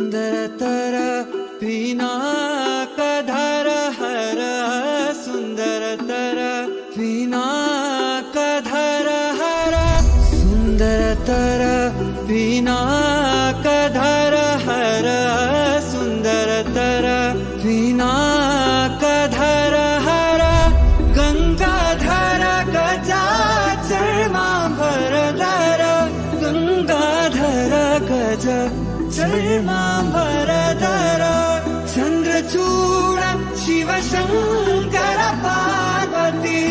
सुंदरतर पिनाकधर हर सुंदरतर पिनाकधर हर सुंदरतर पिनाकधर हर सुंदरतर पिनाकधर हर गंगाधर गजाचर्मांबरधर गंगाधर गज चर्मांबरधर चंद्रचूड़ शिव शंकर पार्वती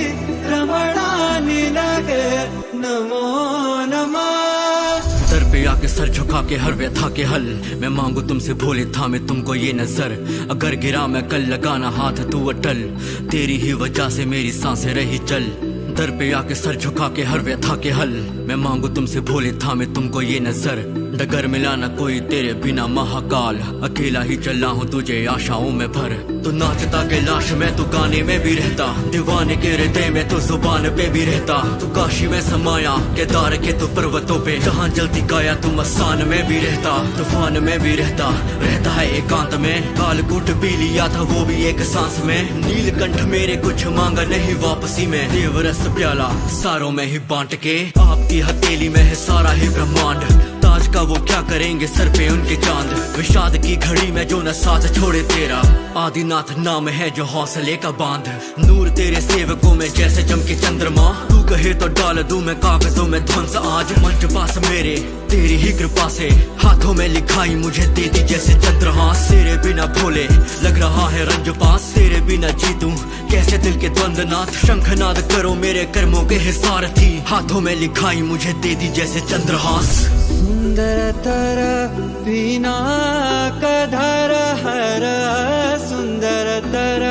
रमणा निनग नमो नमः। दर पे आके सर झुका के हर व्यथा के हल मैं मांगू तुमसे भोले थामे तुमको ये नजर। अगर गिरा मैं कल लगाना हाथ तू अटल, तेरी ही वजह से मेरी सांसें रही चल। दर पे आके सर झुका के हर व्यथा के हल मैं मांगू तुमसे भोले थामे तुमको ये नजर। डगर मिला न कोई तेरे बिना महाकाल, अकेला ही चला हूँ तुझे आशाओं में भर। तू नाचता के लाश में तू गाने में भी रहता, दीवाने के हृदय में तू जुबान पे भी रहता। तू काशी में समाया केदार के तू पर्वतों पे, जहाँ जलती काया तू मसान में भी रहता, तूफान में भी रहता है एकांत में। कालकूट भी लिया था वो भी एक सांस में, नीलकंठ मेरे कुछ मांगा नहीं वापसी में। देवरस प्याला सारों में ही बांट के, आपकी हथेली में है सारा ही ब्रह्मांड। ताज का वो क्या करेंगे सर पे उनके चांद, विषाद की घड़ी में जो न साथ छोड़े तेरा। आदिनाथ नाम है जो हौसले का बांध, नूर तेरे सेवकों में जैसे चमके चंद्रमा। तू कहे तो डाल दूं मैं कागजों में ध्वंस आज, मंच पास मेरे तेरी ही कृपा से। हाथों में लिखाई मुझे दे दी जैसे चंद्रहास, तेरे बिना भोले लग रहा है रंज पास। तेरे बिना जीतूं कैसे दिल के द्वंद्वनाथ, शंखनाद करो मेरे कर्मों के है सारथी। हाथों में लिखाई मुझे दे दी जैसे चंद्रहास। सुंदरतर पिनाकधर हर सुंदरतर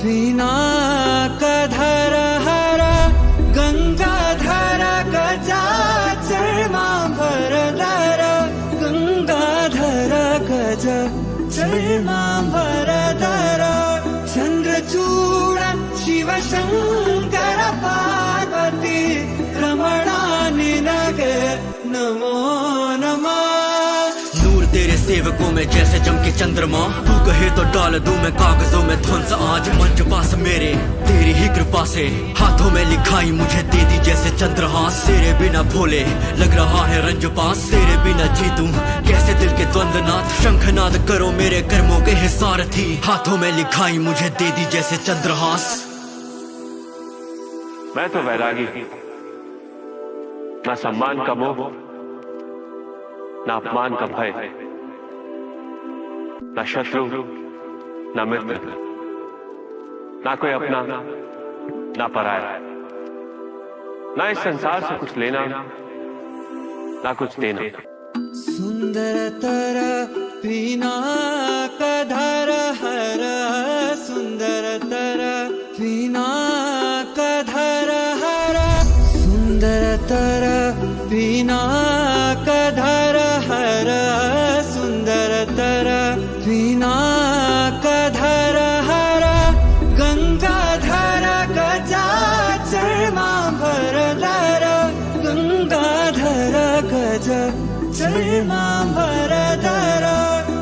पिनाकधर हर गंगाधर गजाचर्मांबरधर गंगाधर गज चर्मांबरधर चंद्रचूड़ शिव शंकर पार्वती रमणा निनग नमो नमः। नूर तेरे सेवकों में जैसे चमके चंद्रमा, तू कहे तो डाल दूं मैं कागजों में ध्वंस आज। मंच पास मेरे तेरी ही कृपा से, हाथों में लिखाई मुझे दे दी जैसे चंद्रहास। तेरे बिना भोले लग रहा है रंज पास, तेरे बिना जीतूं कैसे दिल के द्वंद्वनाथ। शंखनाद करो मेरे कर्मों के है सारथी, हाथों में लिखाई मुझे दे दी जैसे चंद्रहास। मैं तो वैरागी, ना सम्मान का मोह ना अपमान का भय, ना शत्रु ना मित्र, ना कोई अपना ना पराया, ना इस संसार से कुछ लेना ना कुछ देना। सुंदरतर पिनाकधर हर सुंदरतर पिनाकधर हर सुंदरतर पिनाकधर हर सुंदरतर पिनाकधर हर गंगाधर गजाचर्मांबरधर गंगाधर गज चर्मांबरधर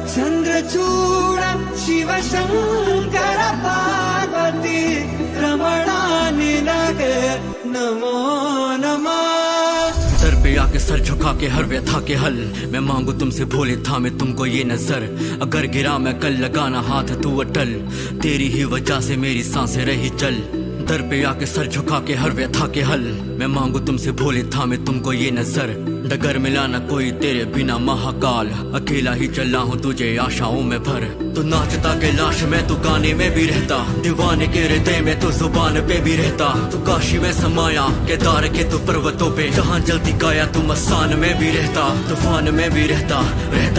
चंद्रचूड़ शिव शंकर पार्वती रमणा निनग नमो नमः। दर पे आके सर झुका के हर व्यथा के हल मैं मांगू तुमसे भोले थामे तुमको ये नजर। अगर गिरा मैं कल लगाना हाथ तू अटल, तेरी ही वजह से मेरी सांसें रही चल। दर पे आके सर झुका के हर व्यथा के हल मैं मांगू तुमसे भोले थामे तुमको ये नजर। डगर मिला न कोई तेरे बिना महाकाल, अकेला ही चला हूँ तुझे आशाओं में भर। तू नाचता के लाश में तू गाने में भी रहता, दीवाने के हृदय में तू जुबान पे भी रहता। तू काशी में समाया केदार के तू पर्वतों पे, जहाँ जलती काया तू मसान में भी रहता, तूफान में भी रहता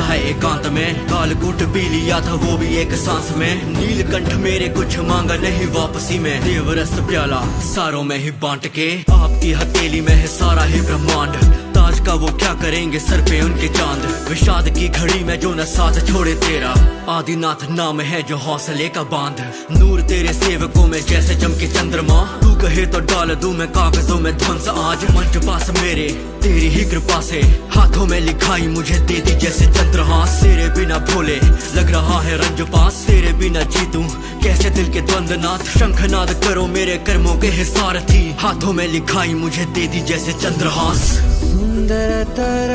है एकांत में। कालकूट भी लिया था वो भी एक सांस में, नीलकंठ मेरे कुछ मांगा नहीं वापसी में। देवरस प्याला सारों में ही बांट के, आपकी हथेली में है सारा ही ब्रह्मांड। ताज का वो क्या करेंगे सर पे उनके चांद। विषाद की घड़ी में जो न साथ छोड़े तेरा, आदिनाथ नाम है जो हौसले का बांध। नूर तेरे सेवकों में जैसे चमके चंद्रमा, तू कहे तो डाल दूं मैं कागजों में ध्वंस आज। मंच पास मेरे तेरी ही कृपा से, हाथों में लिखाई मुझे दे दी जैसे चंद्रहास। तेरे बिना भोले लग रहा है रंज पास, तेरे बिना जीतूं कैसे दिल के द्वंद्वनाथ। शंखनाद करो मेरे कर्मों के है सारथी, हाथों में लिखाई मुझे दे दी जैसे चंद्रहास। सुंदरतर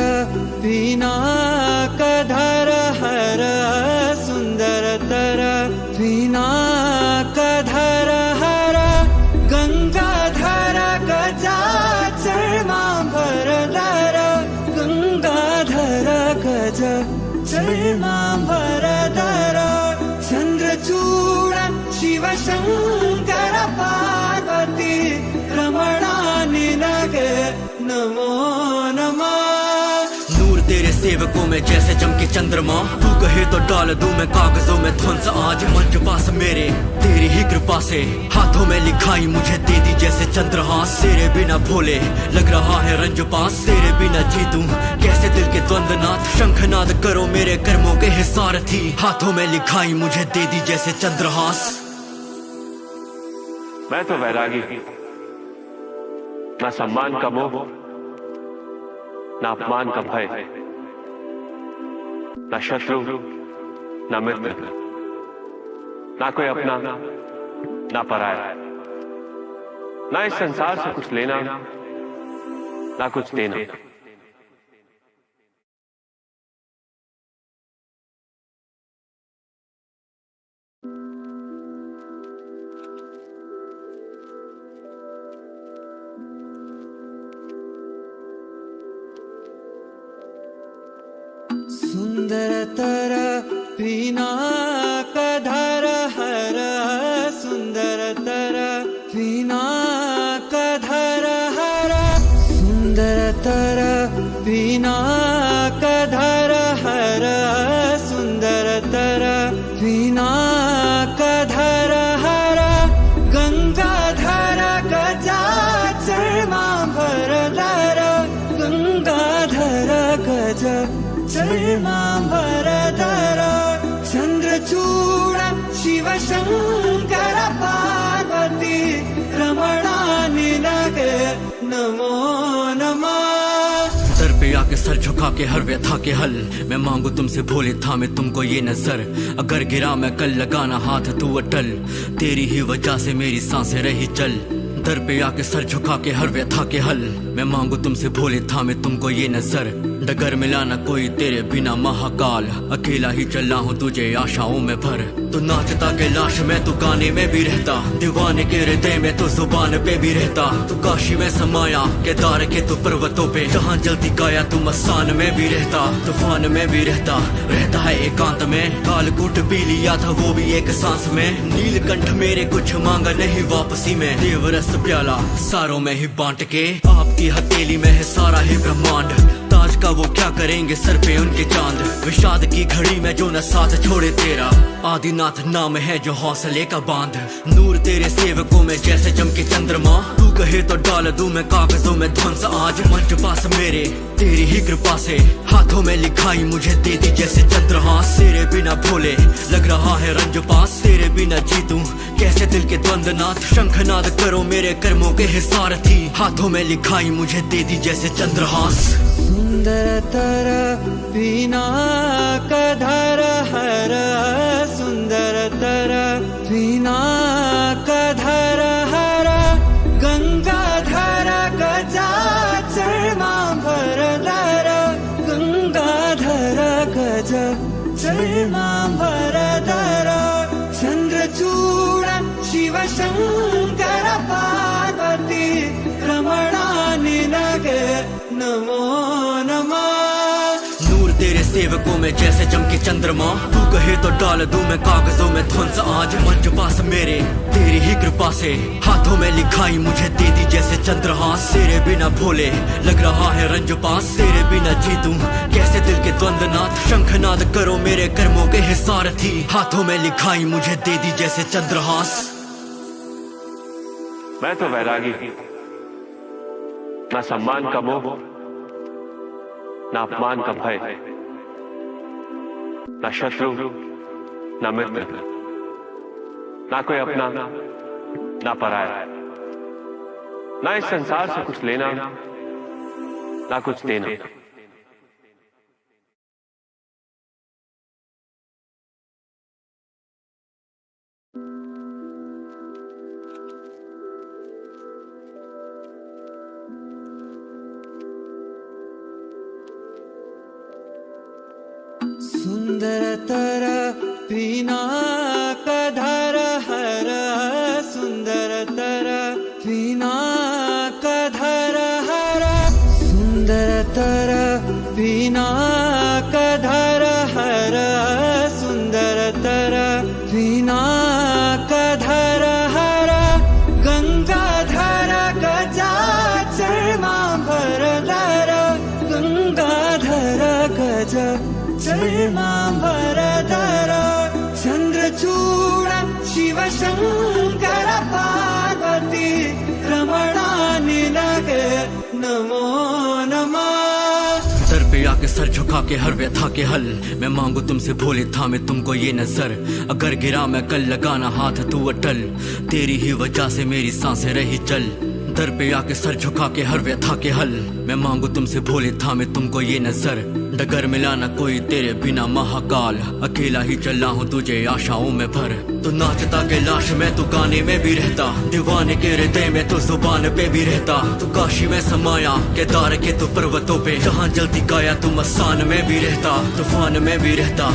पिनाकधर हर, सुंदरतर पिनाकधर हर, गंगाधर गजाचर्मांबरधर, गंगाधर गजाचर्मांबरधर, चंद्रचूड़ शिवशंकर पार्वती रमणा निनग नमो नमः। नूर तेरे सेवकों में जैसे चमके चंद्रमा, तू कहे तो डाल दूं मैं कागजों में ध्वंस आज। मंच पास मेरे तेरी ही कृपा से, हाथों में लिखाई मुझे दे दी जैसे चंद्रहास। तेरे बिना भोले लग रहा है रंज पास, तेरे बिना जीतूं कैसे दिल के द्वंद्वनाथ। शंखनाद करो मेरे कर्मों के है सारथी, हाथों में लिखाई मुझे दे दी जैसे चंद्रहास। मैं तो वैरागी, ना सम्मान का मोह, ना अपमान का भय, ना शत्रु ना मित्र, ना कोई अपना ना पराया, ना इस संसार से कुछ लेना ना कुछ देना। सुंदरतर पिनाकधर हर, सुंदरतर पिनाकधर हर, सुंदरतर पिनाकधर हर, सुंदरतर पिनाकधर हर, गंगाधर गजाचर्मांबरधर, गंगाधर गजाचर्मांबरधर, चंद्रचूड़ शिवशंकर पार्वती रमणा निनग नमो नमः। सर पे आके सर झुका के हर व्यथा के हल, मैं मांगू तुमसे भोले थामे तुमको ये नजर। अगर गिरा मैं कल लगाना हाथ तू अटल, तेरी ही वजह से मेरी सांसें रही चल। दर पे आके सर झुका के हर व्यथा के हल, मैं मांगू तुमसे भोले थामे तुमको ये नजर। डगर मिला न कोई तेरे बिना महाकाल, अकेला ही चला हूँ तुझे आशाओं में भर। तू नाचता के लाश में तू गाने में भी रहता, दीवाने के हृदय में तो जुबान पे भी रहता। तू काशी में समाया केदार के तू पर्वतों पे, जहाँ जलती काया तू मसान में भी रहता, तूफान में भी रहता है एकांत में। कालकूट पी लिया था वो भी एक सांस में, नीलकंठ मेरे कुछ मांगा नहीं वापसी में। देवरस प्याला सारों में ही बांट के, आपकी हथेली में है सारा ही ब्रह्मांड। ताज का वो क्या करेंगे सर पे उनके चांद। विषाद की घड़ी में जो न साथ छोड़े तेरा, आदिनाथ नाम है जो हौसले का बांध। नूर तेरे सेवकों में जैसे चमके चंद्रमा, तू कहे तो डाल दूं मैं कागजों में ध्वंस आज। मंच पास मेरे तेरी ही कृपा से, हाथों में लिखाई मुझे दे दी जैसे चंद्रहास। तेरे बिना भोले लग रहा है रंज पास, तेरे बिना जीतूं कैसे दिल के द्वंद्वनाथ। शंखनाद करो मेरे कर्मों के है सारथी, हाथों में लिखाई मुझे दे दी जैसे चंद्रहास। सुंदरतर पिनाकधर हर, सुंदरतर पिनाकधर हर, गंगाधर गजाचर्मांबरधर, गंगाधर गजाचर्मांबरधर, चंद्रचूड़ शिवशंकर पार्वती रमणा निनग नमो नमः। नूर तेरे सेवकों में जैसे चमके चंद्रमा, तू कहे तो डाल दूं मैं कागजों में ध्वंस आज। मंच पास मेरे तेरी ही कृपा से, हाथों में लिखाई मुझे दे दी जैसे चंद्रहास। तेरे बिना भोले लग रहा है रंज पास, तेरे बिना जीतूं कैसे दिल के द्वंद्वनाथ। शंखनाद करो मेरे कर्मों के है सारथी, हाथों में लिखाई मुझे दे दी जैसे चंद्रहास। मैं तो वैरागी, ना सम्मान का मोह, ना अपमान का भय, ना शत्रु, ना मित्र, ना कोई अपना, ना पराया, ना इस संसार से कुछ लेना, ना कुछ देना। सुंदरतर पिनाकधर हर, सुंदरतर पिनाकधर हर, सुंदरतर पिनाकधर हर, सुंदरतर पिनाकधर हर, गंगाधर गजाचर्मांबरधर, गंगाधर गज चर्मांबरधर, चंद्रचूड़ शिवशंकर पार्वती रमणा निलग नमो नमः। दर पे आके सर झुका के हर व्यथा के हल, मैं मांगू तुमसे भोले थामे तुमको ये नजर। अगर गिरा मैं कल लगाना हाथ तू अटल, तेरी ही वजह से मेरी सांसें रही चल। दर पे आके सर झुका के हर व्यथा के हल, मैं मांगू तुमसे भोले थामे तुमको ये नजर। डगर मिला न कोई तेरे बिना महाकाल, अकेला ही चला हूँ तुझे आशाओं में भर। तू नाचता के लाश में, तू गाने में भी रहता, दीवाने के हृदय में तू जुबान पे भी रहता। तू काशी में समाया केदार के तू पर्वतों पे, जहाँ जलती काया तू मसान में भी रहता, तूफान में भी रहता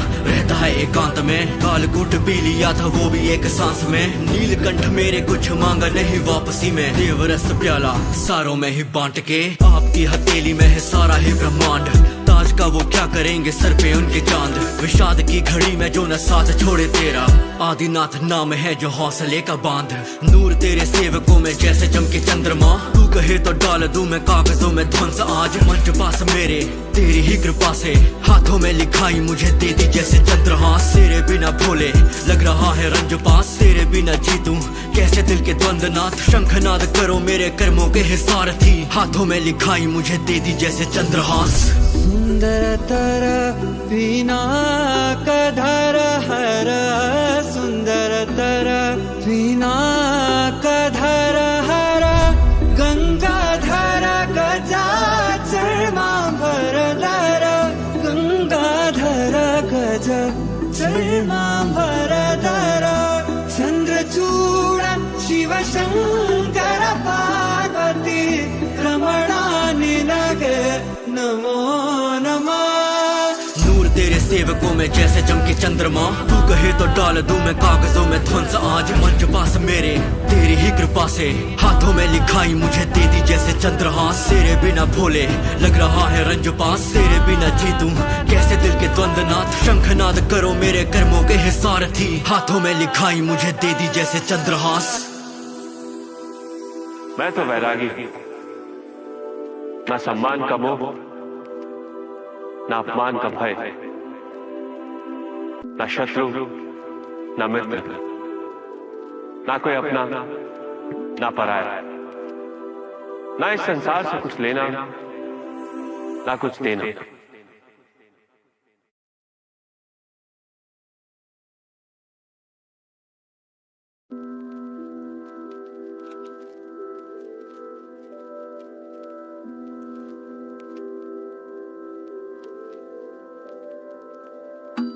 है एकांत में। कालकूट पी लिया था वो भी एक सांस में, नीलकंठ मेरे कुछ मांगा नहीं वापसी में। देवरस प्याला सारों में ही बांट के, आपकी हथेली में है सारा ही ब्रह्मांड। ताज का वो क्या करेंगे सर पे उनके चांद, विषाद की घड़ी में जो न साथ छोड़े तेरा। आदिनाथ नाम है जो हौसले का बांध, नूर तेरे सेवकों में जैसे चमके चंद्रमा। तू कहे तो डाल दूं मैं कागजों में ध्वंस आज, मंच पास मेरे तेरी ही कृपा से। हाथों में लिखाई मुझे दे दी जैसे चंद्रहास, तेरे बिना भोले लग रहा है रंज पास। तेरे बिना जीतूं कैसे दिल के द्वंद्वनाथ, शंखनाद करो मेरे कर्मों के सारथी। हाथों में लिखाई मुझे दे दी जैसे चंद्रहास। सुंदरतर पिनाकधर हर, सुंदरतर पिनाकधर हर, गंगाधर गजाचर्मांबरधर, गंगाधर गज चर्मांबरधर, चंद्रचूड़ शिवशंकर पार्वती रमणा निलग नमो नमः। नूर तेरे सेवकों में जैसे चमके चंद्रमा, तू कहे तो डाल दूं मैं कागजों में ध्वंस आज। मंच पास मेरे तेरी ही कृपा से, हाथों में लिखाई मुझे दे दी जैसे चंद्रहास। तेरे बिना भोले लग रहा है रंज पास, तेरे बिना जीतूं कैसे दिल के द्वंद्वनाथ। शंखनाद करो मेरे कर्मों के सारथी, हाथों में लिखाई मुझे दे दी जैसे चंद्रहास। मैं तो वैरागी, ना सम्मान का मोह, ना अपमान का भय, ना शत्रु, ना मित्र, ना कोई अपना, ना पराया, ना इस संसार से कुछ लेना, ना कुछ देना।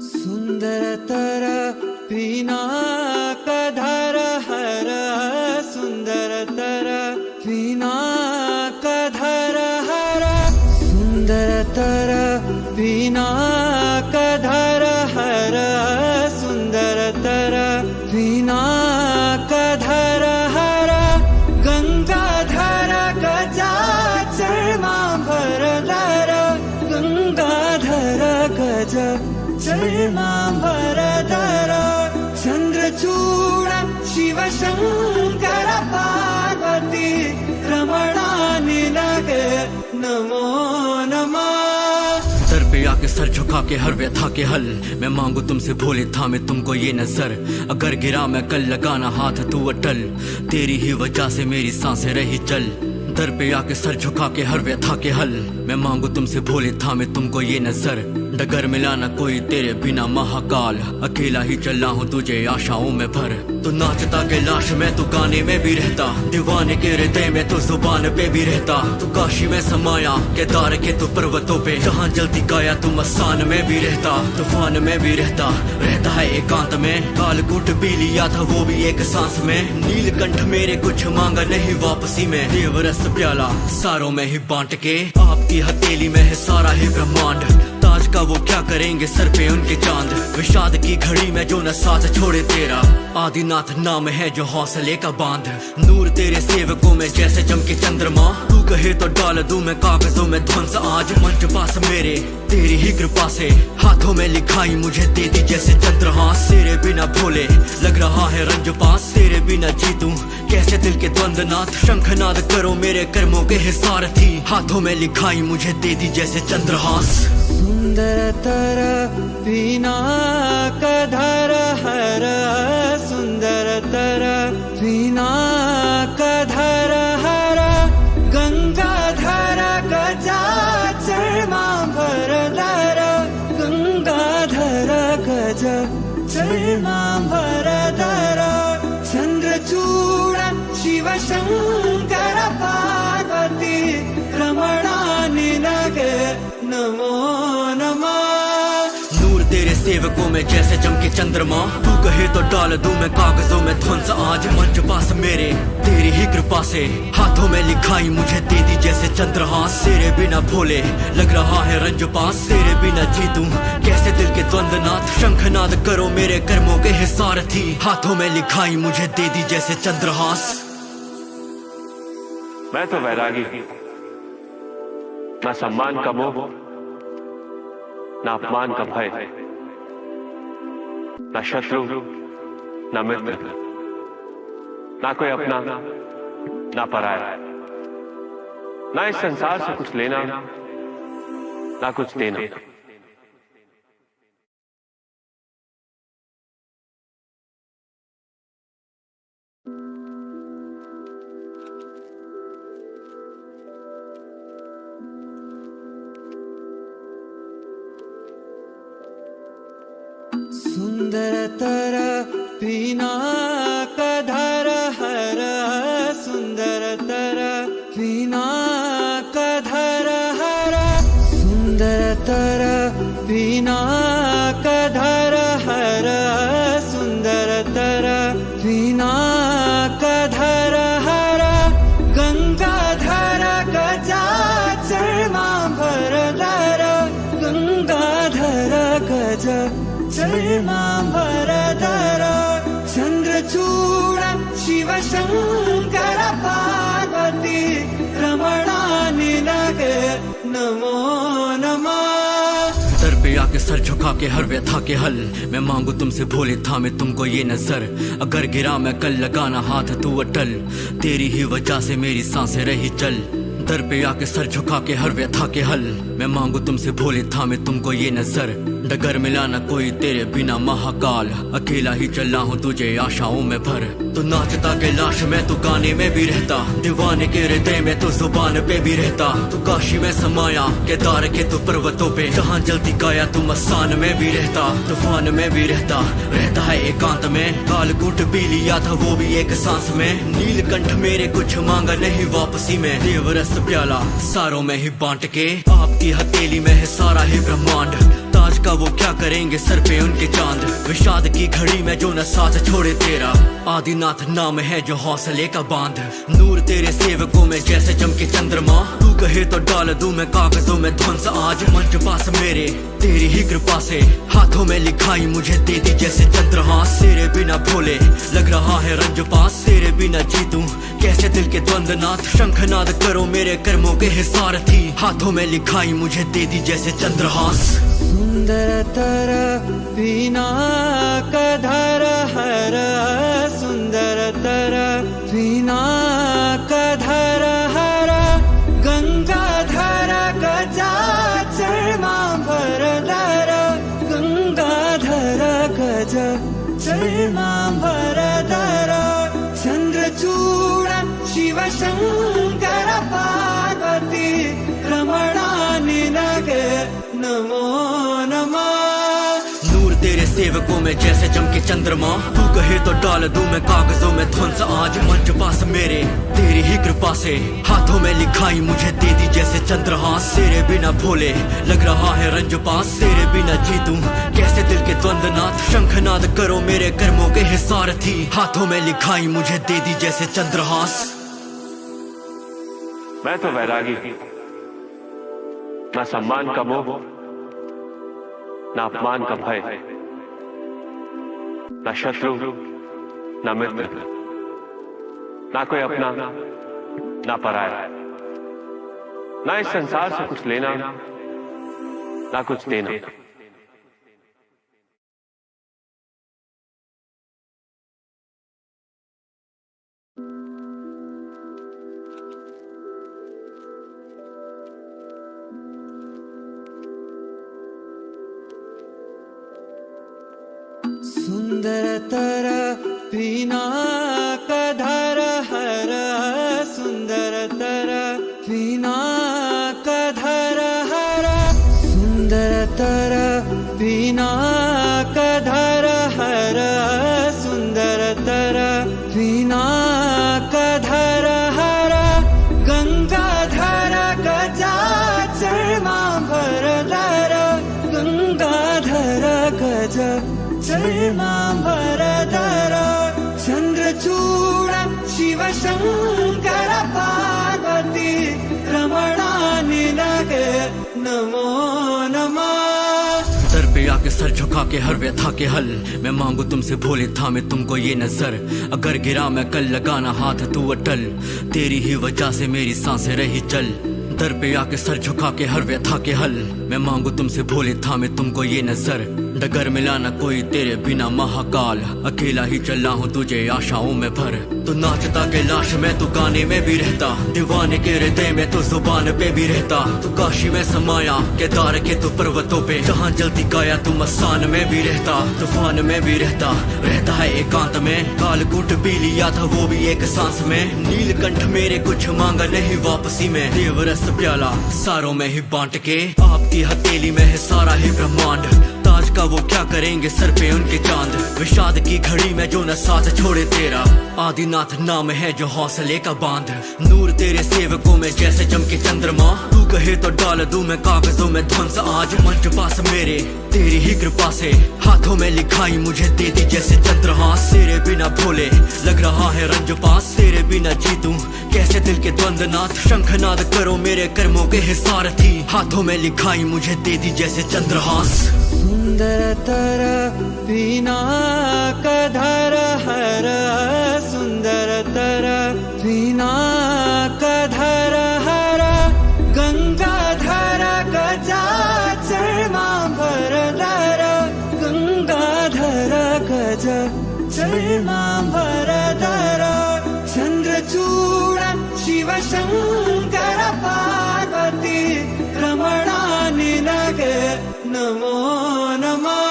सुंदरतर पिनाकधर हर, सुंदरतर पिनाकधर हर, सुंदरतर पिनाकधर हर, सुंदरतर पिनाकधर हर, गंगाधर गजाचर्मांबरधर, गंगाधर गज चर्मांबरधर, चंद्रचूड़ शिवशंकर पार्वती रमणा निलग नमो नमः। दर पे आके सर झुका के हर व्यथा के हल, मैं मांगू तुमसे भोले थामे तुमको ये नजर। अगर गिरा मैं कल लगाना हाथ तू अटल, तेरी ही वजह से मेरी सांसें रही चल। दर पे आके सर झुका के हर व्यथा के हल मैं मांगू तुमसे भोले थामे तुमको ये नजर डगर मिला ना कोई तेरे बिना महाकाल अकेला ही चला हूँ तुझे आशाओं में भर तू नाचता के लाश में तू गाने में भी रहता दीवाने के हृदय में तू जुबान पे भी रहता तू काशी में समाया केदार के तू पर्वतों पे जहाँ जलती काया तू मसान में भी रहता तूफान में भी रहता है एकांत में कालकूट भी लिया था वो भी एक सांस में नीलकंठ मेरे कुछ मांगा नहीं वापसी में देवरस प्याला सारों में ही बांट के आपकी हथेली में है सारा ही ब्रह्मांड ताज का वो क्या करेंगे सर पे उनके चांद विषाद की घड़ी में जो न साथ छोड़े तेरा आदिनाथ नाम है जो हौसले का बांध नूर तेरे सेवकों में जैसे चमके चंद्रमा तू कहे तो डाल दूं मैं कागजों में ध्वंस आज मंच पास मेरे तेरी ही कृपा से हाथों में लिखाई मुझे दे दी जैसे चंद्रहास तेरे बिना भोले लग रहा है रंज पास तेरे बिना जीतूं कैसे दिल के द्वंद्वनाथ शंखनाद करो मेरे कर्मों के हिसार थी हाथों में लिखाई मुझे दे दी जैसे चंद्रहास सुंदरतर पिनाकधर हर सुंदरतर पिनाकधर हर गंगाधर गजाचर्मांबरधर गंगाधर गजाचर्मांबरधर चंद्रचूड़ शिवशंकर पार्वती रमणानि लगे नमो नमः नूर तेरे सेवकों में जैसे चमके चंद्रमा तू कहे तो डाल दूं मैं कागजों में ध्वंस आज मंच पास मेरे तेरी ही कृपा से हाथों में लिखाई मुझे दे दी जैसे चंद्रहास तेरे बिना भोले लग रहा है रंज पास तेरे बिना जीतूं कैसे दिल के द्वंद्वनाथ शंखनाद करो मेरे कर्मों के हिसार थी हाथों में लिखाई मुझे दे दी जैसे चंद्रहास मैं तो वैरागी ना सम्मान का मोह ना अपमान का भय ना शत्रु ना मित्र ना कोई अपना ना पराया ना इस संसार से कुछ लेना ना कुछ देना सुंदरतर पिनाकधर हर सुंदरतर पिनाकधर हर सुंदरतर पिनाकधर हर सुंदरतर पिनाकधर हर गंगाधर गजाचर्मांबरधर गंगाधर गजा चर्मांबरधर चंद्रचूड़ शिवशंकर पार्वती रमणानि लगे नमो नमः दर पे आके सर झुका के हर व्यथा के हल मैं मांगू तुमसे भोले थामे तुमको ये नजर अगर गिरा मैं कल लगाना हाथ तू अटल तेरी ही वजह से मेरी सांसें रही चल दर पे आके सर झुका के हर व्यथा के हल मैं मांगू तुमसे भोले थामे तुमको ये नजर डगर मिला ना कोई तेरे बिना महाकाल अकेला ही चला हूँ तुझे आशाओं में भर तू नाचता के लाश में तू गाने में भी रहता दीवाने के हृदय में तू जुबान पे भी रहता तू काशी में समाया केदार के तू पर्वतों पे जहाँ जलती काया तू मसान में भी रहता तूफान में भी रहता है एकांत में कालकूट भी लिया था वो भी एक सांस में नीलकंठ मेरे कुछ मांगा नहीं वापसी में देवरस प्याला सारों में ही बांट के आपकी हथेली में है सारा ही ब्रह्मांड ताज का वो क्या करेंगे सर पे उनके चांद विषाद की घड़ी में जो न साथ छोड़े तेरा आदिनाथ नाम है जो हौसले का बांध नूर तेरे सेवकों में जैसे चमके चंद्रमा तू कहे तो डाल दूं मैं कागजों में ध्वंस आज मंच पास मेरे तेरी ही कृपा से हाथों में लिखाई मुझे दे दी जैसे चंद्रहास तेरे बिना भोले लग रहा है रंज पास तेरे बिना जीतूं कैसे दिल के द्वंद्वनाथ शंखनाद करो मेरे कर्मों के हिसार थी हाथों में लिखाई मुझे दे दी जैसे चंद्रहास सुंदरतर पिनाकधर हर सुंदरतर पिनाकधर हर गंगाधर गजाचर्मांबरधर गंगाधर गजाचर्मांबरधर चंद्रचूड़ शिवशंकर में जैसे चमके चंद्रमा। तू कहे तो डाल दूं मैं कागजों में ध्वंस आज मंच पास मेरे, तेरी ही कृपा से हाथों में लिखाई मुझे दे दी जैसे चंद्रहास। तेरे बिना भोले लग रहा है रंज पास, तेरे बिना जीतूं कैसे दिल के द्वंद्वनाथ। शंखनाद करो मेरे कर्मों के ही सारथी, हाथों में लिखाई मुझे दे दी जैसे चंद्रहास। मैं तो वैरागी, ना सम्मान का मोह, ना अपमान का भय, ना शत्रु ना मित्र, ना कोई अपना ना पराया, ना इस संसार से कुछ लेना ना कुछ देना। सुंदरतर पिनाकधर हर, सुंदरतर पिनाकधर हर, सुंदरतर पिनाकधर हर, सुंदरतर पिनाकधर हर। गंगाधर गजाचर्मांबरधर, गंगाधर गज चर्मांबरधर। चंद्रचूड़ शिव शंकर पार्वती रमणानि लगे नमो नमः। सर पे आके सर झुका के हर व्यथा के हल, मैं मांगू तुमसे भोले थामे तुमको ये नजर। अगर गिरा मैं कल लगाना हाथ तू अटल, तेरी ही वजह से मेरी सांसें रही चल। दर पे आके सर झुका के हर व्यथा के हल, मैं मांगू तुमसे भोले थामे तुमको ये नजर। डगर मिला न कोई तेरे बिना महाकाल, अकेला ही चला हूँ तुझे आशाओं में भर। तू नाचता के लाश में, तू गाने में भी रहता, दीवाने के हृदय में तू जुबान पे भी रहता। तू काशी में समाया केदार के तू पर्वतों पे, जहाँ जलती काया तू मसान में भी रहता, तूफान में भी रहता है एकांत में। कालकूट भी लिया था वो भी एक सांस में, नीलकंठ मेरे कुछ मांगा नहीं वापसी में। देवरस प्याला सारों में ही बांट के, आपकी हथेली में है सारा ही ब्रह्मांड। ताज का वो क्या करेंगे सर पे उनके चांद, विषाद की घड़ी में जो न साथ छोड़े तेरा। आदिनाथ नाम है जो हौसले का बांध, नूर तेरे सेवकों में जैसे चमके चंद्रमा। तू कहे तो डाल दूं मैं कागजों में ध्वंस आज मंच पास मेरे, तेरी ही कृपा से हाथों में लिखाई मुझे दे दी जैसे चंद्रहास। तेरे बिना भोले लग रहा है रंज पास, तेरे बिना जीतूं कैसे दिल के द्वंद्वनाथ। शंखनाद करो मेरे कर्मों के ही सारथी, हाथों में लिखाई मुझे दे दी जैसे चंद्रहास। सुंदरतर पिनाकधर हर, सुंदरतर पिनाकधर हर। गंगाधर गजाचर्मांबरधर, गंगाधर गज चर्मांबरधर। चंद्रचूड़ शिव शंकर पार्वती रमणानि लगे नमो नमः।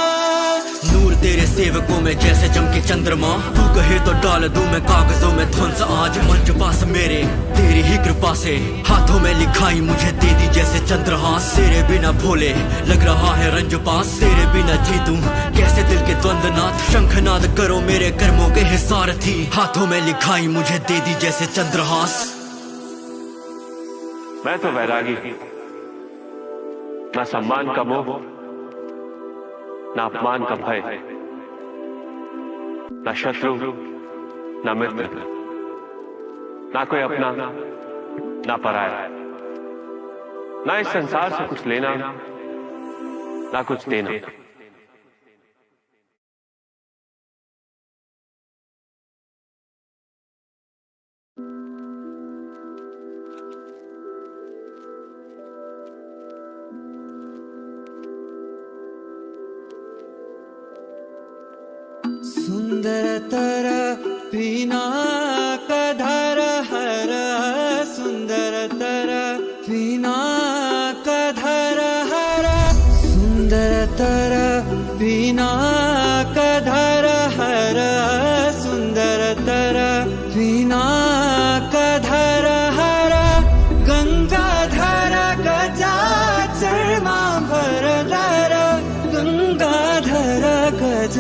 नूर तेरे सेवकों में जैसे चमके चंद्रमा। तू कहे तो डाल दूं मैं कागजों में ध्वंस आज मंच पास मेरे, तेरी ही कृपा से हाथों में लिखाई मुझे दे दी जैसे चंद्रहास। तेरे बिना भोले लग रहा है रंज पास, तेरे बिना जीतूं कैसे दिल के द्वंद्वनाथ। शंखनाद करो मेरे कर्मों के ही सारथी, हाथों में लिखाई मुझे दे दी जैसे चंद्रहास। मैं तो वैरागी, ना सम्मान का मोह, ना अपमान का भय, ना शत्रु ना मित्र, ना कोई अपना ना पराया, ना इस संसार से कुछ लेना ना कुछ देना। सुंदरतर पिनाकधर हर, सुंदरतर पिनाकधर हर। सुंदरतर पिनाकधर हर, सुंदरतर पिनाकधर हर। गंगाधर गजाचर्मांबरधर, गंगाधर गज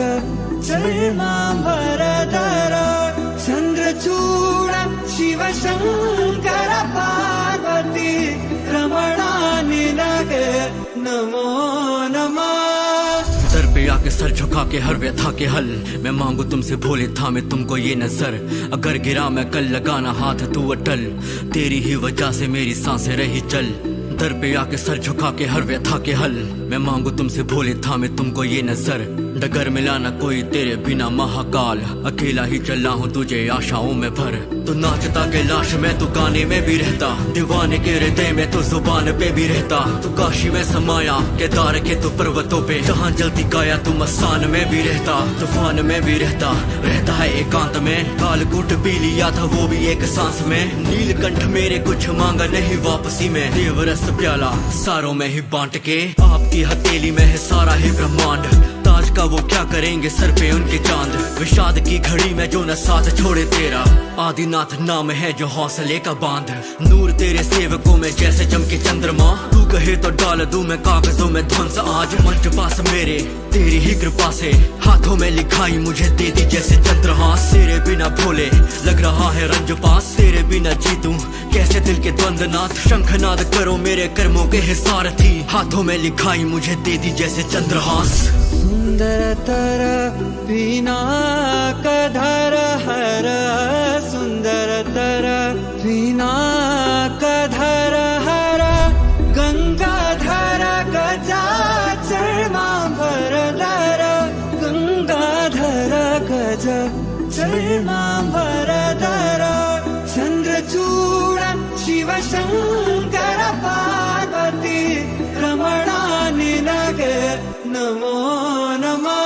नमो नमः। दर पे आके सर झुका के हर व्यथा के हल मैं मांगू तुमसे भोले थामे तुमको ये नजर। अगर गिरा मैं कल लगाना हाथ तू अटल, तेरी ही वजह से मेरी सांसें रही चल। दर पे आके सर झुका के हर व्यथा के हल मैं मांगू तुमसे भोले थामे तुमको ये नजर। डगर मिला न कोई तेरे बिना महाकाल, अकेला ही चला हूँ तुझे आशाओं में भर। तू नाचता के लाश में तू गाने में भी रहता, दीवाने के हृदय में तू जुबान पे भी रहता। तू काशी में समाया केदार के तू पर्वतों पे, जहाँ जलती काया तू मसान में भी रहता, तूफान में भी रहता है एकांत में। कालकूट पी लिया था वो भी एक सांस में, नीलकंठ मेरे कुछ मांगा नहीं वापसी में। देवरस प्याला सारों में ही बांट के, आपकी हथेली में है सारा ही ब्रह्मांड। ताज का वो क्या करेंगे सर पे उनके चांद, विषाद की घड़ी में जो न साथ छोड़े तेरा। आदिनाथ नाम है जो हौसले का बांध, नूर तेरे सेवकों में जैसे चमके चंद्रमा। तू कहे तो डाल दूं मैं कागजों में ध्वंस आज, मंच पास मेरे तेरी ही कृपा से। हाथों में लिखाई मुझे दे दी जैसे चंद्रहास, तेरे बिना भोले लग रहा है रंज पास। तेरे बिना जीतूं कैसे दिल के द्वंद्वनाथ, शंखनाद करो मेरे कर्मों के है सारथी। हाथों में लिखाई मुझे दे दी जैसे चंद्रहास। सुंदरतर पिनाकधर हर, सुंदरतर पिनाकधर हर। गंगाधर गजाचर्मांबरधर, गंगाधर गजाचर्मांबरधर। चंद्रचूड़ शिवशंकर पार्वती, रमणानि लगे नमो नमः।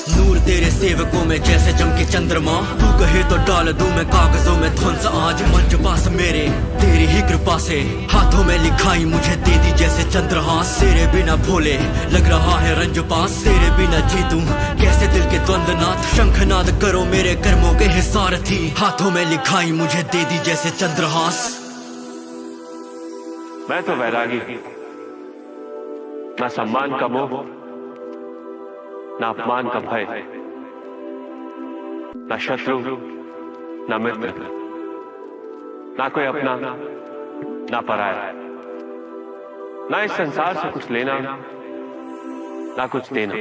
नूर तेरे सेवकों में जैसे चमके चंद्रमा, तू कहे तो डाल दूं मैं कागजों में ध्वंस आज। मंच पास मेरे तेरी ही कृपा से, हाथों में लिखाई मुझे दे दी जैसे चंद्रहास। तेरे बिना भोले लग रहा है रंज पास, तेरे बिना जीतूं कैसे दिल के द्वंद्वनाथ। शंखनाद करो मेरे कर्मों के है सारथी, हाथों में लिखाई मुझे दे दी जैसे चंद्रहास। मैं तो वैरागी, ना सम्मान का मोह, ना अपमान का भय, ना शत्रु ना मित्र, ना कोई अपना ना पराया। ना इस संसार से कुछ लेना ना कुछ देना।